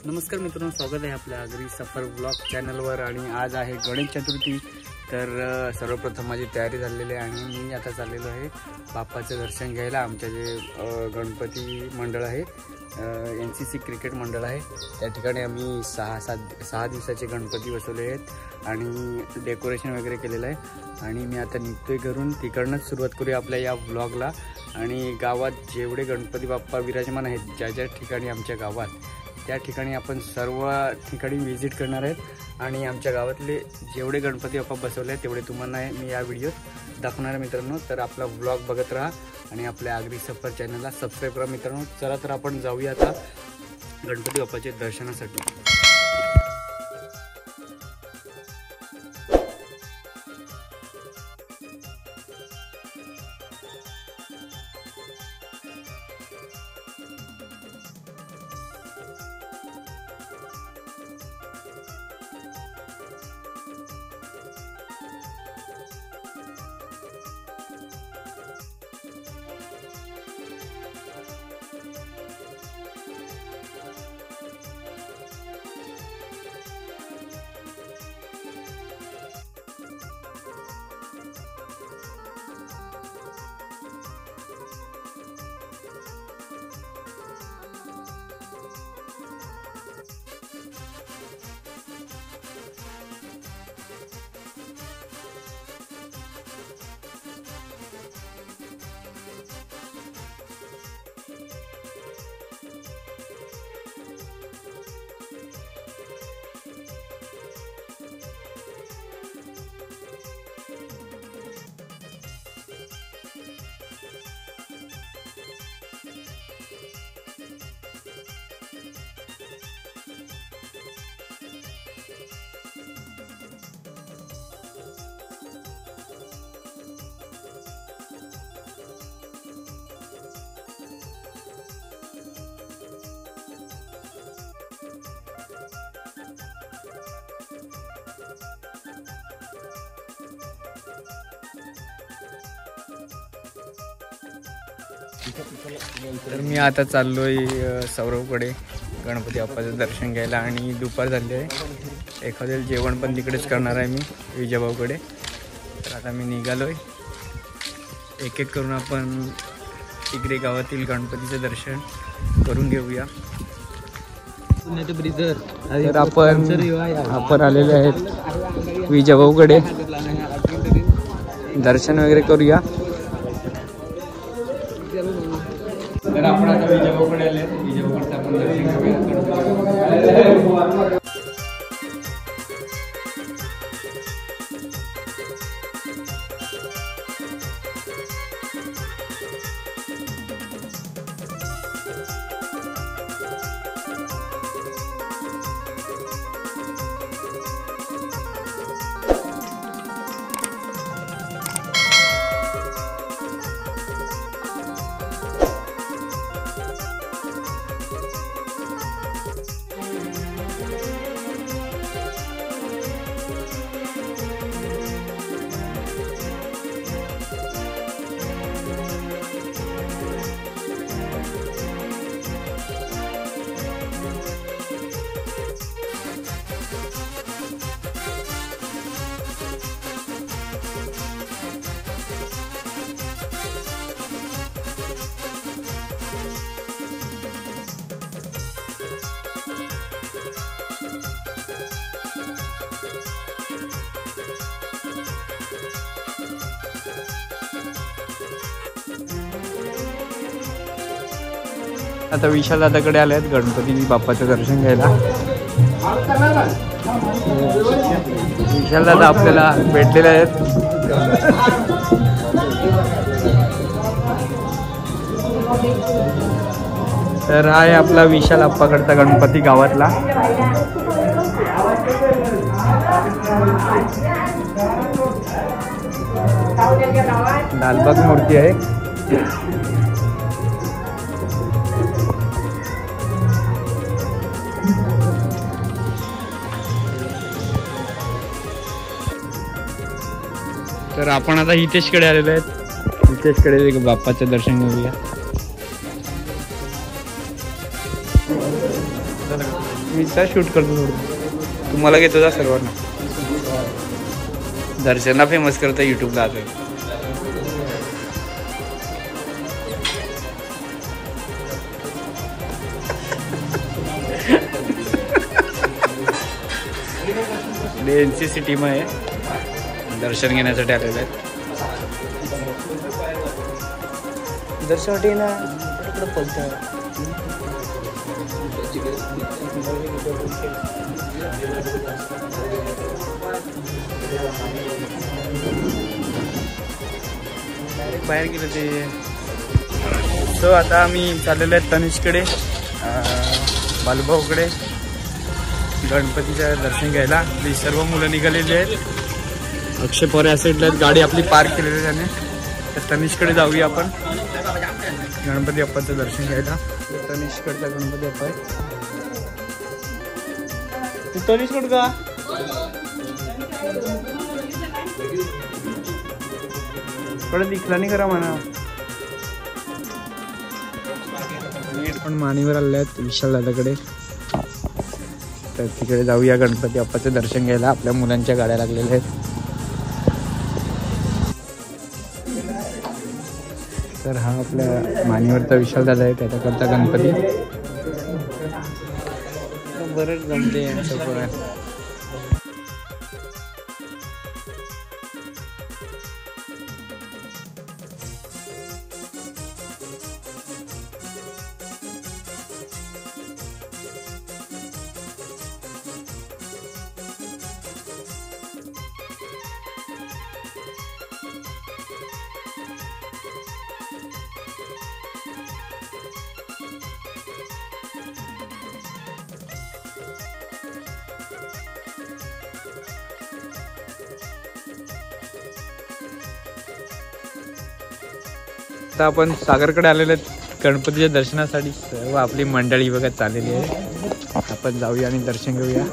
नमस्कार मित्रांनो, स्वागत आहे आपल्या आगरी सफर ब्लॉग चॅनलवर। आणि आज आहे गणेश चतुर्थी। तर सर्वप्रथम माझी तयारी झालेली आहे आणि मी आता चाललेलो आहे बाप्पाचं दर्शन घ्यायला। आमच्या जे गणपती मंडळ आहे, NCC क्रिकेट मंडळ आहे, त्या ठिकाणी आम्ही 6 दिवसाचे गणपती बसवले आहेत आणि डेकोरेशन वगैरे केलेलं आहे। आणि मी आता निघतोय घरून, तिकडनंच सुरुवात करूया आपल्या या ब्लॉगला। आणि गावात जेवढे गणपती बाप्पा विराजमान आहेत, ज्या ज्या ठिकाणी आमच्या गावात, त्या ठिकाणी आपण सर्व ठिकाणी व्हिजिट करणार आहेत। आणि आमच्या गावातले जेवढे गणपती बाप्पा बसवले आहेत तेवढे तुम्हाला मी या व्हिडिओत दाखवणार आहे मित्रांनो। तर आपला व्लॉग बघत राहा आणि आपल्या आगरी सफर चॅनलला सबस्क्राईब करा मित्रांनो। चला तर आपण जाऊया आता गणपती बाप्पाच्या दर्शनासाठी। तर मी आता चाललोय सौरवकडे गणपती बाप्पाचं दर्शन घ्यायला। आणि दुपार झाली आहे, एखाद्या जेवण पण तिकडेच करणार आहे मी विजयभाऊकडे। तर आता मी निघालोय, एक एक करून आपण तिकडे गावातील गणपतीचं दर्शन करून घेऊया। तर आपण आलेले आहेत विजयभाऊकडे, दर्शन वगैरे करूया। तर आपण आता विजयभाऊकडे आले, विजयभाऊकडचं आपण दर्शन घेऊया। आता विशाल दादाकडे आले आहेत गणपती बाप्पाचं दर्शन घ्यायला। विशाल दादा आपल्याला भेटलेले आहेत। तर हा आहे आपला विशाल आप्पाकडचा गणपती गावातला। लालबाग मूर्ती आहे। तर आपण आता हितेशकडे आलेलो आहेत, हितेशकडे बाप्पाचं दर्शन घेऊया। मी तर शूट करतो थोडं, तुम्हाला घेतो जा सर्वांना. दर्शनला फेमस करतो यूट्यूबला आता. NCC टीम आहे, दर्शन घेण्यासाठी आलेले आहेत. दर्शनासाठी ना तिकडे बोलतोय. बाहेर गेलं ते. सो आता आम्ही चाललेलो आहे तनिषकडे, बालूभाऊकडे गणपतीचं दर्शन घ्यायला. आपली सर्व मुलं निघालेली आहेत. अक्षय पवार या साईडला आहेत, गाडी आपली पार्क केलेली आहे त्याने. तर तनिषकडे जाऊया आपण गणपती बाप्पाचं दर्शन घ्यायला. तनिषकडचा गणपती बाप्पा आहे. तनिषकड का कडे दिखला नाही करा म्हणा. पण माणीवर आले आहेत विशाल दादाकडे. तर तिकडे जाऊया गणपती बाप्पाचं दर्शन घ्यायला. आपल्या मुलांच्या गाड्या लागलेल्या आहेत. तर हा आपल्या माणीवरचा विशाल दादा आहे, त्याच्याकडचा गणपती. बरंच जमते यांचं पण. आता आपण सागरकडे आलेले आहेत गणपतीच्या दर्शनासाठी. सर्व आपली मंडळी बघा चाललेली आहे. आपण जाऊया आणि दर्शन घेऊया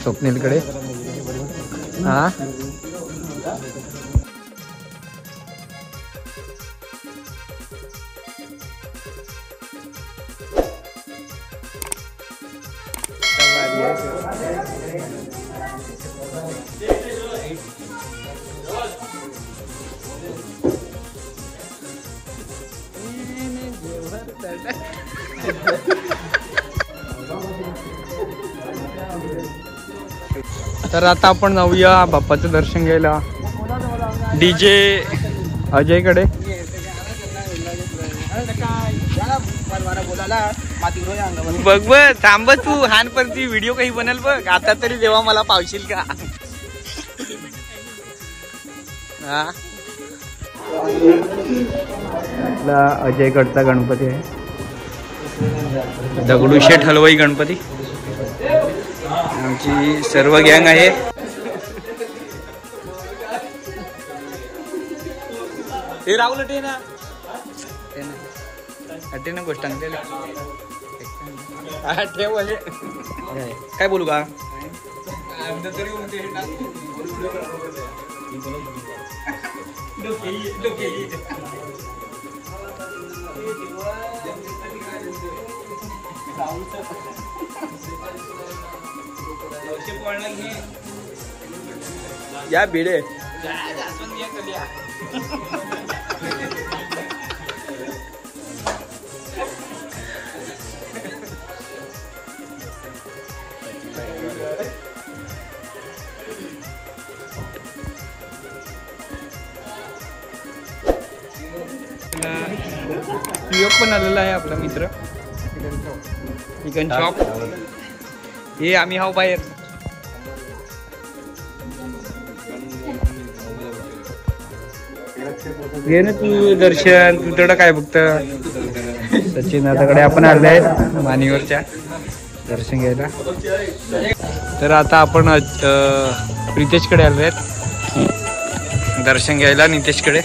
स्वप्नीलकडे. हा तर आता आपण जाऊया बाप्पाचं दर्शन घ्यायला DJ अजयकडे. बघ बघ थांब तू, हानपरती व्हिडिओ काही बनेल बघ. आता तरी जेव्हा मला पावशील का. हा आपला अजयकडचा गणपती आहे, दगडूशेठ हलवाई गणपती. आमची सर्व गँग आहे. हे राहुल अटे ना अटे ना गोष्ट ठेव. काय बोलू का. या भिडे पण आलेला आहे आपला मित्र. चिकन शॉप हे आम्ही हाव बाहेर. घे ना तू दर्शन, तू तेवढं काय बघत. सचिन दादाकडे आपण आले आहेत मानीवरच्या दर्शन घ्यायला. तर आता आपण प्रितेशकडे आलो आहेत दर्शन घ्यायला, नितेशकडे.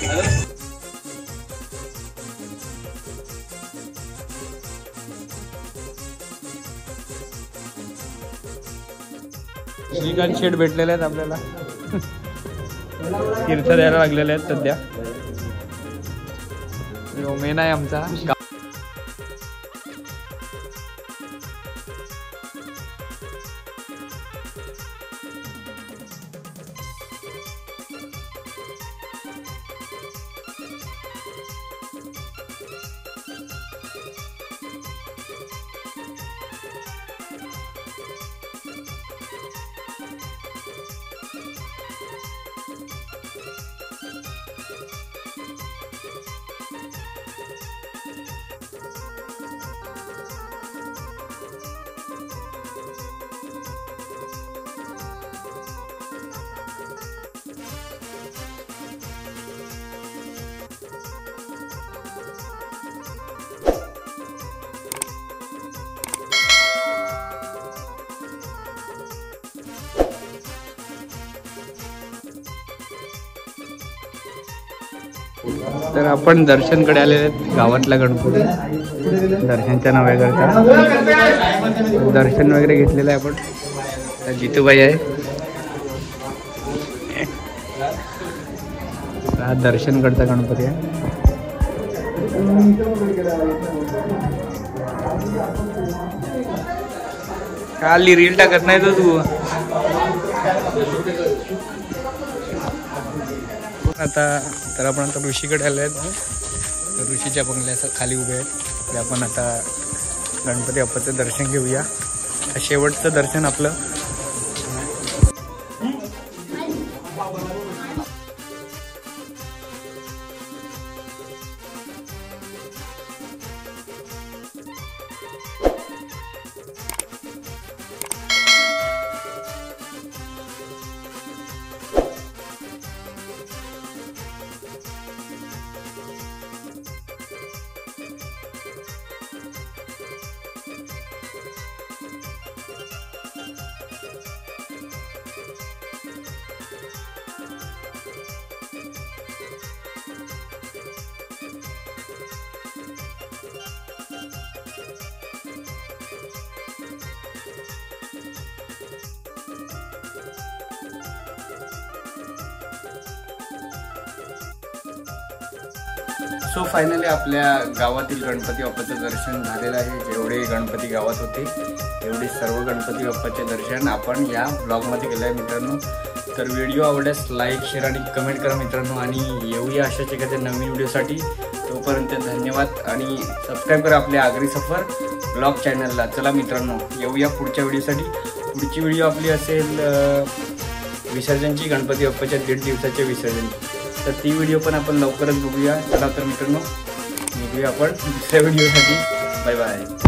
श्रीकांत शेठ भेटलेले आहेत आपल्याला, तीर्थ द्यायला लागलेले आहेत सध्या. मेन आहे आमचा. तर आपण दर्शनकडे आलेले आहेत, गावातला गणपती दर्शनच्या नव्यागरचा. दर्शन वगैरे घेतलेलं आहे आपण. जितूबाई आहे, हा दर्शनकडचा गणपती आहे. खाली रील टाकत नाही तू. तर आपण आता ऋषीकडे आले आहेत. ऋषीच्या बंगल्याच्या खाली उभे आहेत. तर आपण आता गणपती बाप्पाचं दर्शन घेऊया. शेवटचं दर्शन आपलं. सो फायनली आपल्या गावातील गणपती बाप्पाचं दर्शन झालेलं आहे. जेवढे गणपती गावात होते तेवढे सर्व गणपती बाप्पाचे दर्शन आपण या ब्लॉगमध्ये केलं आहे मित्रांनो. तर व्हिडिओ आवडल्यास लाईक, शेअर आणि कमेंट करा मित्रांनो. आणि येऊया अशाच एखाद्या नवीन व्हिडिओसाठी. तोपर्यंत धन्यवाद आणि सबस्क्राईब करा आपल्या आगरी सफर ब्लॉग चॅनलला. चला मित्रांनो, येऊया पुढच्या व्हिडिओसाठी. पुढची व्हिडिओ आपली असेल विसर्जनची, गणपती बाप्पाच्या 1.5 दिवसाचे विसर्जन. तर ती व्हिडिओ पण आपण लवकरच बघूया. चला तर मित्रांनो, निघूया आपण दुसऱ्या व्हिडिओसाठी. Bye bye.